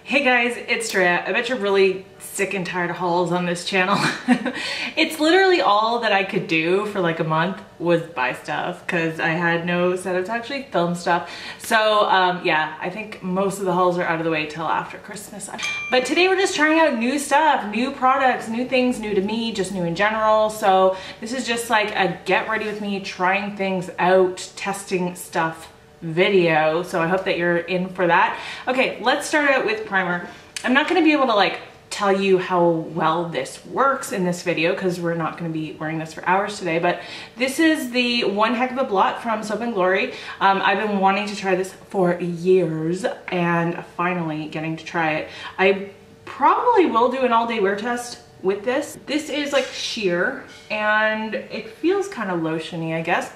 Hey guys, it's Drea. I bet you're really sick and tired of hauls on this channel. It's literally all that I could do for like a month was buy stuff because I had no setup to actually film stuff. So yeah, I think most of the hauls are out of the way till after Christmas. But today we're just trying out new stuff, new products, new things, new to me, just new in general. So this is just like a get ready with me, trying things out, testing stuff video, so I hope that you're in for that. Okay, let's start out with primer. I'm not going to be able to like tell you how well this works in this video because we're not going to be wearing this for hours today, but this is the One Heck of a Blot from Soap & Glory. I've been wanting to try this for years and finally getting to try it. I probably will do an all-day wear test with this. This is like sheer and it feels kind of lotiony, I guess.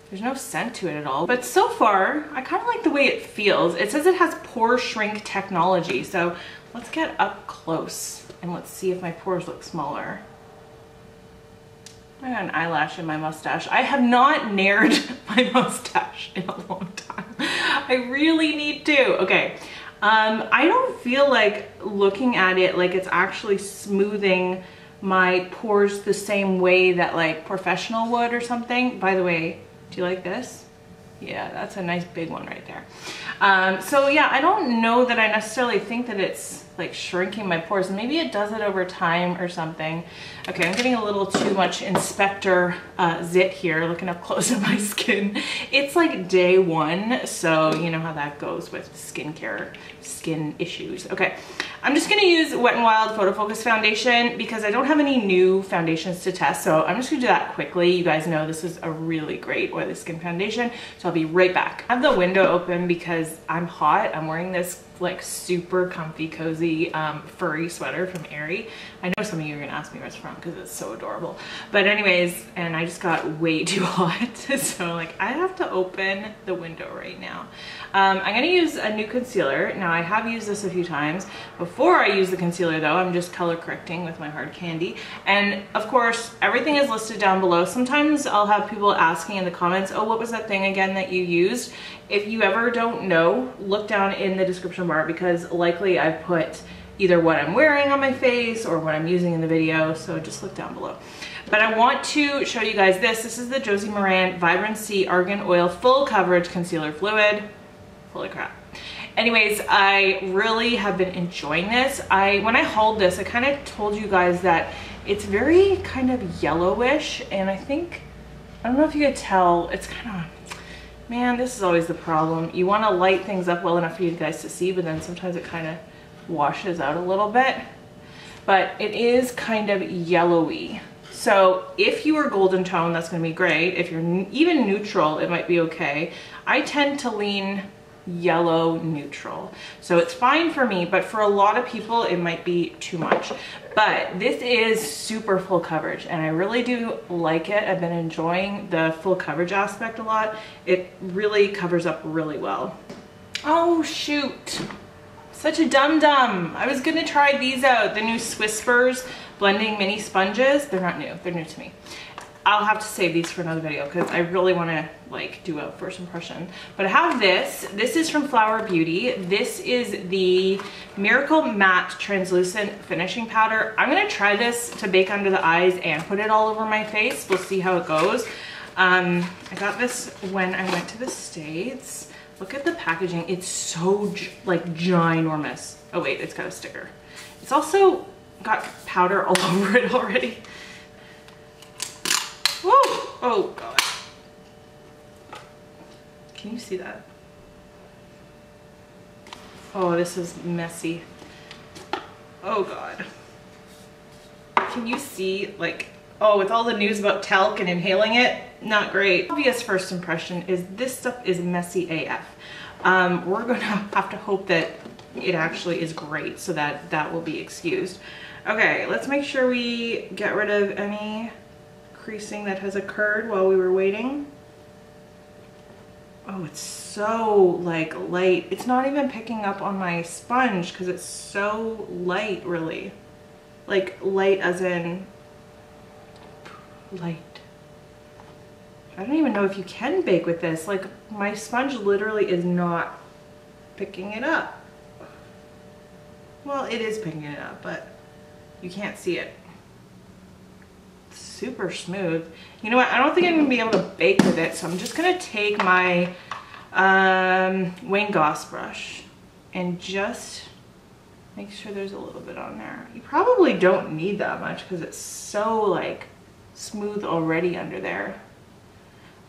There's no scent to it at all, but so far I kind of like the way it feels. It says it has pore shrink technology, so let's get up close and let's see if my pores look smaller. I got an eyelash in my mustache. I have not nared my mustache in a long time. I really need to. Okay, I don't feel like looking at it like it's actually smoothing my pores the same way that like Professional would or something. By the way, do you like this? Yeah, that's a nice big one right there. So yeah, I don't know that I necessarily think that it's like shrinking my pores. Maybe it does it over time or something. Okay, I'm getting a little too much Inspector zit here, looking up close at my skin. It's like day one, so you know how that goes with skincare, skin issues. Okay, I'm just gonna use Wet n Wild Photofocus foundation because I don't have any new foundations to test, so I'm just gonna do that quickly. You guys know this is a really great oily skin foundation, so I'll be right back. I have the window open because I'm hot. I'm wearing this like super comfy, cozy, furry sweater from Aerie. I know some of you are gonna ask me where it's from because it's so adorable. But anyways, and I just got way too hot, so like I have to open the window right now. I'm gonna use a new concealer. Now I have used this a few times. Before I use the concealer though, I'm just color correcting with my hard candy. And of course, everything is listed down below. Sometimes I'll have people asking in the comments, oh, what was that thing again that you used? If you ever don't know, look down in the description bar because likely I've put either what I'm wearing on my face or what I'm using in the video, so just look down below. But I want to show you guys this. This is the Josie Maran Vibrancy Argan Oil Full Coverage Concealer Fluid. Holy crap. Anyways, I really have been enjoying this. When I hauled this, I kind of told you guys that it's very kind of yellowish, and I don't know if you could tell, it's kind of, man, this is always the problem. You want to light things up well enough for you guys to see, but then sometimes it kind of washes out a little bit. But it is kind of yellowy. So if you are golden tone, that's going to be great. If you're even neutral, it might be okay. I tend to lean yellow neutral, so it's fine for me, but for a lot of people it might be too much. But this is super full coverage and I really do like it. I've been enjoying the full coverage aspect a lot. It really covers up really well. Oh shoot, such a dum-dum. I was gonna try these out, the new Swisspers blending mini sponges. They're not new, they're new to me. I'll have to save these for another video because I really want to like do a first impression. But I have this. This is from Flower Beauty. This is the Miracle Matte Translucent Finishing Powder. I'm going to try this to bake under the eyes and put it all over my face. We'll see how it goes. I got this when I went to the States. Look at the packaging. It's so like ginormous. Oh wait, it's got a sticker. It's also got powder all over it already. Woo! Oh god. Can you see that? Oh, this is messy. Oh god. Can you see, like, oh, with all the news about talc and inhaling it, not great. Obvious first impression is this stuff is messy AF. We're gonna have to hope that it actually is great so that that will be excused. Okay, let's make sure we get rid of any creasing that has occurred while we were waiting. Oh, it's so like light. It's not even picking up on my sponge because it's so light, really. Like light as in light. I don't even know if you can bake with this. Like my sponge literally is not picking it up. Well, it is picking it up, but you can't see it. Super smooth. You know what? I don't think I'm gonna be able to bake with it, so I'm just gonna take my Wayne Goss brush and just make sure there's a little bit on there. You probably don't need that much because it's so like smooth already under there.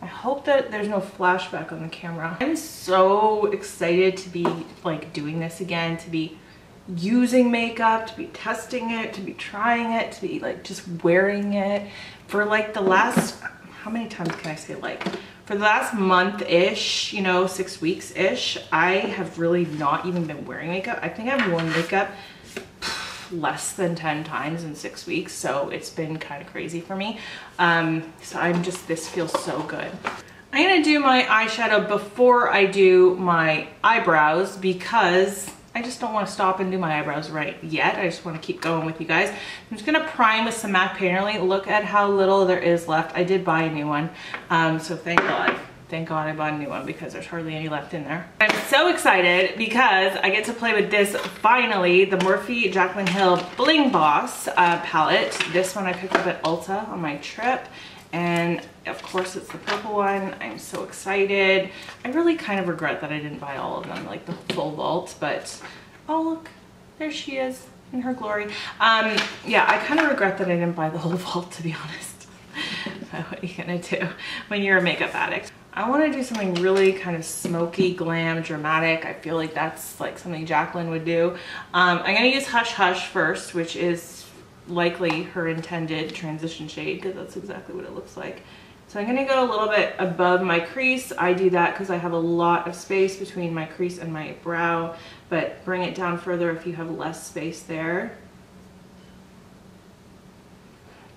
I hope that there's no flashback on the camera. I'm so excited to be like doing this again, to be using makeup, to be testing it, to be trying it, to be like just wearing it for like the last, how many times can I say, like for the last month-ish, you know, 6 weeks-ish, I have really not even been wearing makeup. I think I've worn makeup less than 10 times in 6 weeks, so it's been kind of crazy for me. So I'm just, this feels so good. I'm gonna do my eyeshadow before I do my eyebrows because I just don't want to stop and do my eyebrows right yet. I just want to keep going with you guys. I'm just gonna prime with some MAC Painterly. Look at how little there is left. I did buy a new one, so thank God. Thank God I bought a new one because there's hardly any left in there. I'm so excited because I get to play with this finally, the Morphe Jaclyn Hill Bling Boss palette. This one I picked up at Ulta on my trip. And of course it's the purple one. I'm so excited. I really kind of regret that I didn't buy all of them, like the full vault, but oh look, there she is in her glory. Yeah, I kind of regret that I didn't buy the whole vault, to be honest. But what are you gonna do when you're a makeup addict? I want to do something really kind of smoky, glam, dramatic. I feel like that's like something Jaclyn would do. I'm gonna use Hush Hush first, which is likely her intended transition shade because that's exactly what it looks like. So I'm gonna go a little bit above my crease. I do that because I have a lot of space between my crease and my brow, but bring it down further if you have less space there.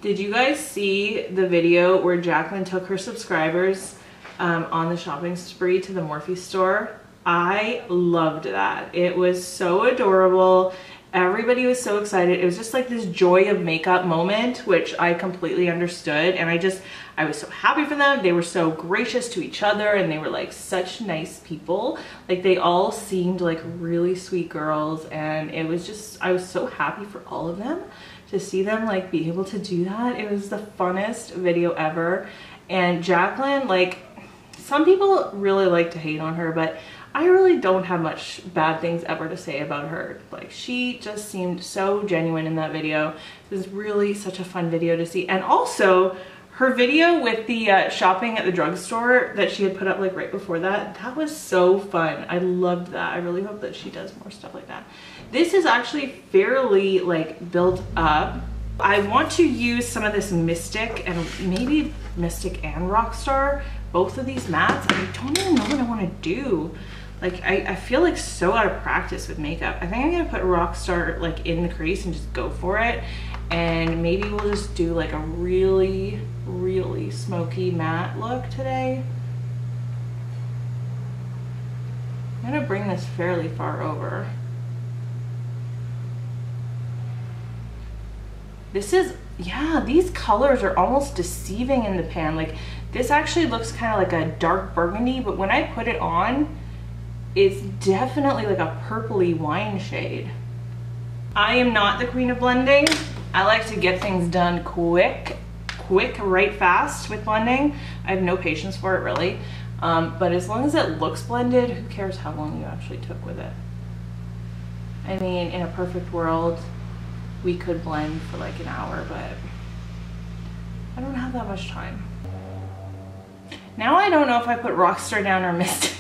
Did you guys see the video where Jaclyn took her subscribers on the shopping spree to the Morphe store? I loved that. It was so adorable. Everybody was so excited. It was just like this joy of makeup moment, which I completely understood. And I was so happy for them. They were so gracious to each other and they were like such nice people. Like they all seemed like really sweet girls. And it was just, I was so happy for all of them to see them like be able to do that. It was the funnest video ever. And Jaclyn, like, some people really like to hate on her, but I really don't have much bad things ever to say about her. Like, she just seemed so genuine in that video. It was really such a fun video to see. And also her video with the shopping at the drugstore that she had put up like right before that, that was so fun. I loved that. I really hope that she does more stuff like that. This is actually fairly like built up. I want to use some of this Mystic and maybe Mystic and Rockstar, both of these mattes. I don't even know what I want to do. Like, I feel like so out of practice with makeup. I think I'm gonna put Rockstar like in the crease and just go for it. And maybe we'll just do like a really, really smoky matte look today. I'm gonna bring this fairly far over. This is, yeah, these colors are almost deceiving in the pan. Like, this actually looks kind of like a dark burgundy, but when I put it on, it's definitely like a purpley wine shade. I am not the queen of blending. I like to get things done quick, right fast with blending. I have no patience for it really. But as long as it looks blended, who cares how long you actually took with it? I mean, in a perfect world, we could blend for like an hour, but I don't have that much time. Now I don't know if I put Rockstar down or Mystic.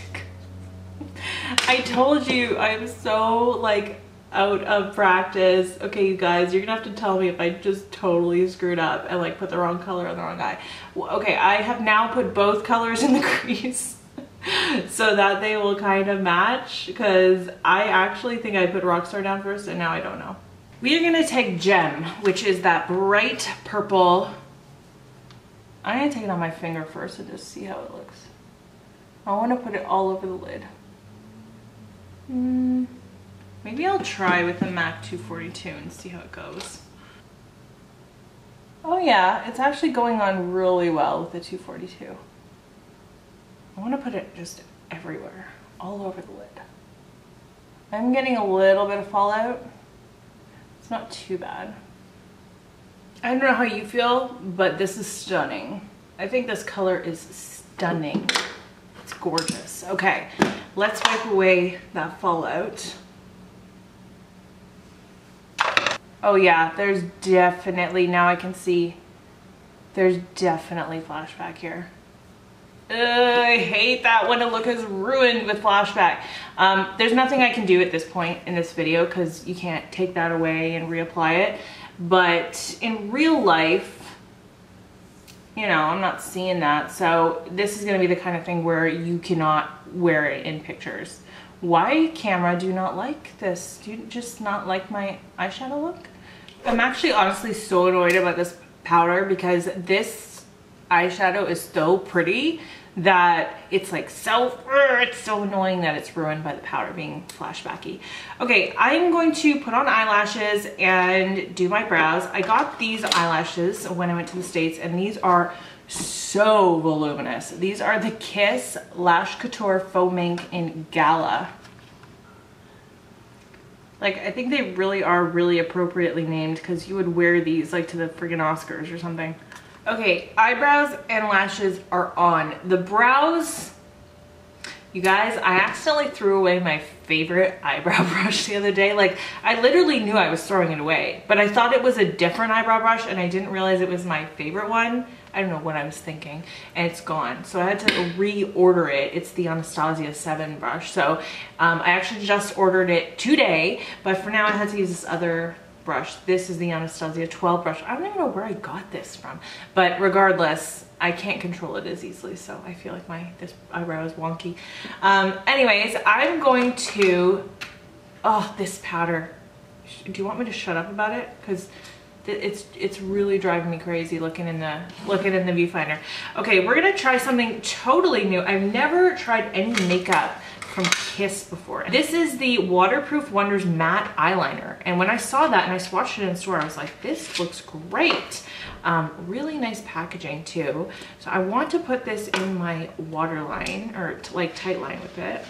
I told you I'm so like out of practice. Okay, you guys, you're gonna have to tell me if I just totally screwed up and like put the wrong color on the wrong eye. Okay, I have now put both colors in the crease so that they will kind of match, because I actually think I put Rockstar down first and now I don't know. We are gonna take Gem, which is that bright purple. I'm gonna take it on my finger first and just see how it looks. I wanna put it all over the lid. Maybe I'll try with the MAC 242 and see how it goes. Oh yeah, it's actually going on really well with the 242. I want to put it just everywhere, all over the lid. I'm getting a little bit of fallout. It's not too bad. I don't know how you feel, but this is stunning. I think this color is stunning. It's gorgeous. Okay, let's wipe away that fallout. Oh yeah, there's definitely, now I can see, there's definitely flashback here. I hate that when a look is ruined with flashback. There's nothing I can do at this point in this video because you can't take that away and reapply it. But in real life, you know, I'm not seeing that. So this is going to be the kind of thing where you cannot wear it in pictures. Why, camera, do you not like this? Do you just not like my eyeshadow look? I'm actually honestly so annoyed about this powder because this eyeshadow is so pretty that it's like it's so annoying that it's ruined by the powder being flashbacky. Okay, I'm going to put on eyelashes and do my brows. I got these eyelashes when I went to the States and these are so voluminous. These are the Kiss Lash Couture Faux Mink in Gala. Like, I think they really are really appropriately named because you would wear these like to the friggin' Oscars or something. Okay, eyebrows and lashes are on. The brows, you guys, I accidentally threw away my favorite eyebrow brush the other day. Like, I literally knew I was throwing it away, but I thought it was a different eyebrow brush and I didn't realize it was my favorite one. I don't know what I was thinking, and it's gone. So I had to reorder it. It's the Anastasia 7 brush. So I actually just ordered it today, but for now I had to use this other brush. This is the Anastasia 12 brush. I don't even know where I got this from, but regardless, I can't control it as easily, so I feel like this eyebrow is wonky. Anyways, I'm going to, oh, this powder. Do you want me to shut up about it? Because it's really driving me crazy looking in the viewfinder. Okay, we're gonna try something totally new. I've never tried any makeup from Kiss before. This is the Waterproof Wonders Matte Eyeliner. And when I saw that and I swatched it in the store, I was like, this looks great. Really nice packaging too. So I want to put this in my waterline, or like tight line with it.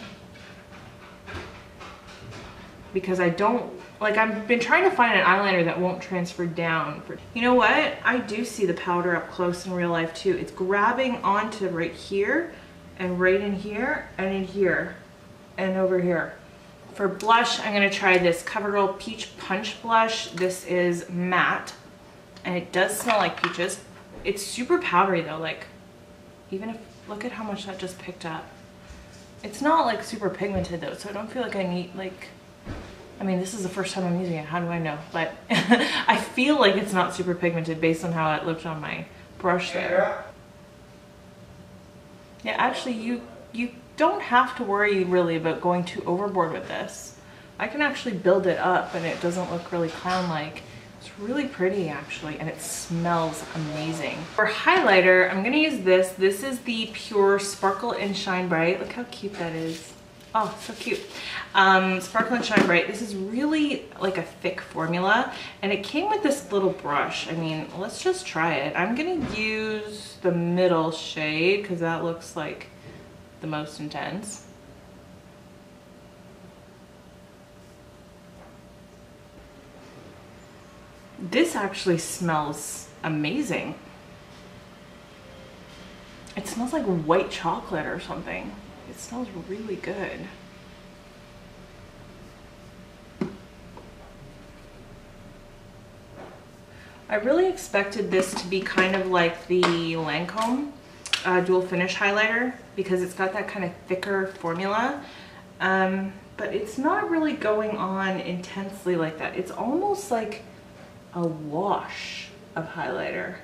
Because I don't, like, I've been trying to find an eyeliner that won't transfer down. You know what? I do see the powder up close in real life too. It's grabbing onto right here and right in here and in here and over here. For blush, I'm gonna try this CoverGirl Peach Punch Blush. This is matte and it does smell like peaches. It's super powdery though, like, even if, look at how much that just picked up. It's not like super pigmented though, so I don't feel like I need, like, I mean, this is the first time I'm using it, how do I know? But I feel like it's not super pigmented based on how it looked on my brush there. Yeah, actually, you don't have to worry really about going too overboard with this. I can actually build it up and it doesn't look really clown-like. It's really pretty actually, and it smells amazing. For highlighter, I'm gonna use this. This is the Pure Sparkle and Shine Bright. Look how cute that is. Oh, so cute. Sparkle and Shine Bright. This is really like a thick formula, and it came with this little brush. I mean, let's just try it. I'm gonna use the middle shade because that looks like the most intense. This actually smells amazing. It smells like white chocolate or something. It smells really good. I really expected this to be kind of like the Lancome Dual Finish highlighter because it's got that kind of thicker formula, but it's not really going on intensely like that. It's almost like a wash of highlighter,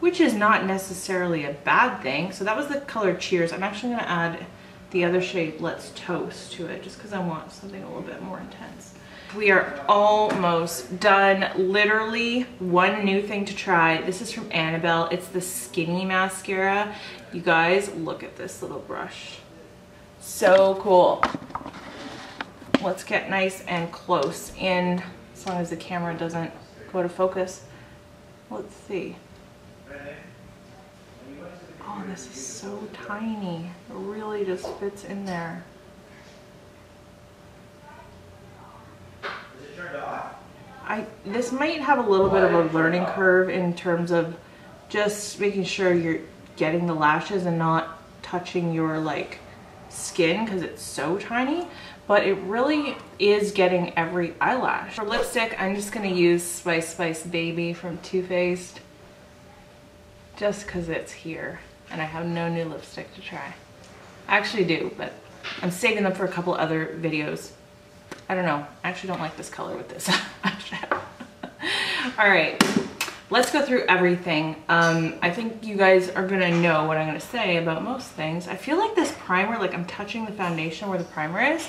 which is not necessarily a bad thing. So that was the color Cheers. I'm actually gonna add the other shade Let's Toast to it just because I want something a little bit more intense. We are almost done. Literally one new thing to try. This is from Annabelle. It's the Skinny Mascara. You guys, look at this little brush. So cool. Let's get nice and close in, as long as the camera doesn't go to focus. Let's see. Oh, this is so tiny. It really just fits in there. Is it turned off? this might have a little bit of a learning curve in terms of just making sure you're getting the lashes and not touching your like skin because it's so tiny, but it really is getting every eyelash. For lipstick, I'm just gonna use Spice Spice Baby from Too Faced just because it's here and I have no new lipstick to try. I actually do, but I'm saving them for a couple other videos. I don't know, I actually don't like this color with this eyeshadow. All right, let's go through everything. I think you guys are gonna know what I'm gonna say about most things. I feel like this primer, like I'm touching the foundation where the primer is,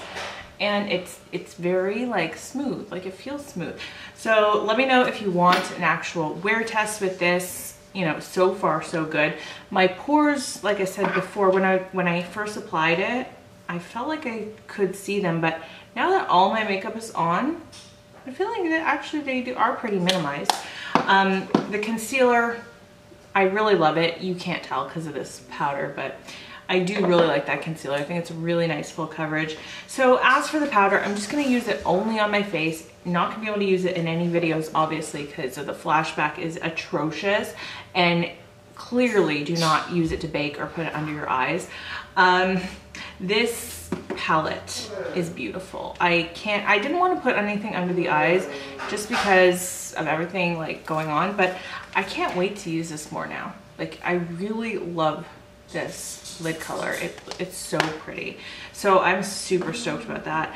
and it's very like smooth, like it feels smooth. So let me know if you want an actual wear test with this. You know, so far so good. My pores, like I said before, when I first applied it, I felt like I could see them, but now that all my makeup is on, I feel like that actually they are pretty minimized. The concealer, I really love it. You can't tell because of this powder, but I do really like that concealer. I think it's a really nice full coverage. So as for the powder, I'm just gonna use it only on my face. Not gonna be able to use it in any videos, obviously, because the flashback is atrocious, and clearly do not use it to bake or put it under your eyes. This palette is beautiful. I didn't want to put anything under the eyes just because of everything like going on, but I can't wait to use this more now. Like I really love this lid color. It's so pretty. So I'm super stoked about that.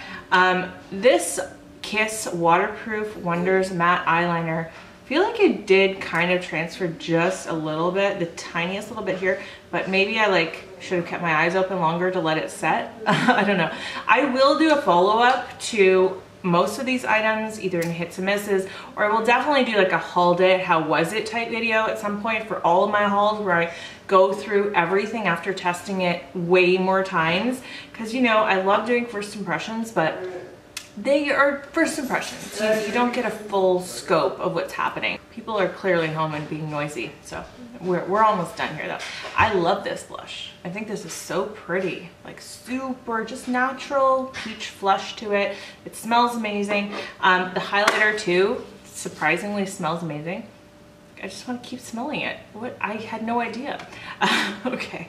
This Kiss Waterproof Wonders Matte Eyeliner, I feel like it did kind of transfer just a little bit, the tiniest little bit here, but maybe I like should have kept my eyes open longer to let it set. I don't know. I will do a follow-up to most of these items, either in hits and misses, or I will definitely do like a hauled it, how was it type video at some point for all of my hauls, where I go through everything after testing it way more times. Because you know, I love doing first impressions, but they are first impressions. You don't get a full scope of what's happening. People are clearly home and being noisy, so we're almost done here though. I love this blush. I think this is so pretty, like super just natural peach flush to it. It smells amazing. The highlighter too, surprisingly smells amazing. I just want to keep smelling it. What? I had no idea. Okay.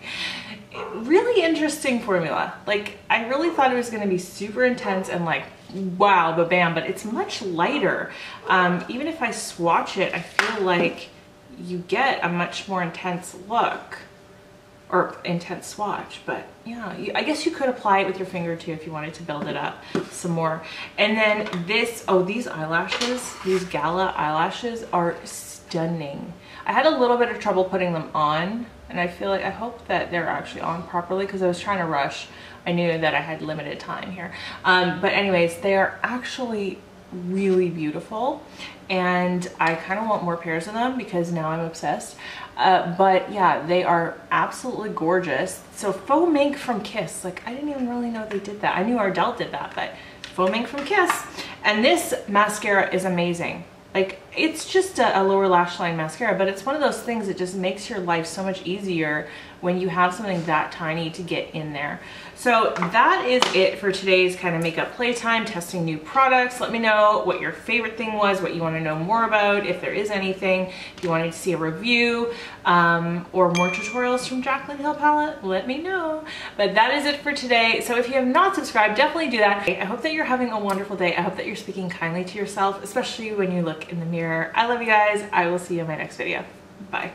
Really interesting formula. Like, I really thought it was going to be super intense and like, wow, ba-bam, but it's much lighter. Even if I swatch it, I feel like you get a much more intense look or intense swatch, but yeah, I guess you could apply it with your finger too if you wanted to build it up some more. And then this, oh, these eyelashes, these Gala eyelashes are stunning. I had a little bit of trouble putting them on, and I feel like I hope that they're actually on properly because I was trying to rush. I knew that I had limited time here. But anyways, they are actually really beautiful, and I kind of want more pairs of them because now I'm obsessed. But yeah, they are absolutely gorgeous. So Faux Mink from Kiss, like I didn't even really know they did that. I knew Ardell did that, but Faux Mink from Kiss. And this mascara is amazing. Like, it's just a lower lash line mascara, but it's one of those things that just makes your life so much easier when you have something that tiny to get in there. So that is it for today's kind of makeup playtime, testing new products. Let me know what your favorite thing was, what you want to know more about, if there is anything, if you wanted to see a review, or more tutorials from Jaclyn Hill palette, let me know. But that is it for today. So if you have not subscribed, definitely do that. I hope that you're having a wonderful day. I hope that you're speaking kindly to yourself, especially when you look in the mirror. I love you guys. I will see you in my next video. Bye.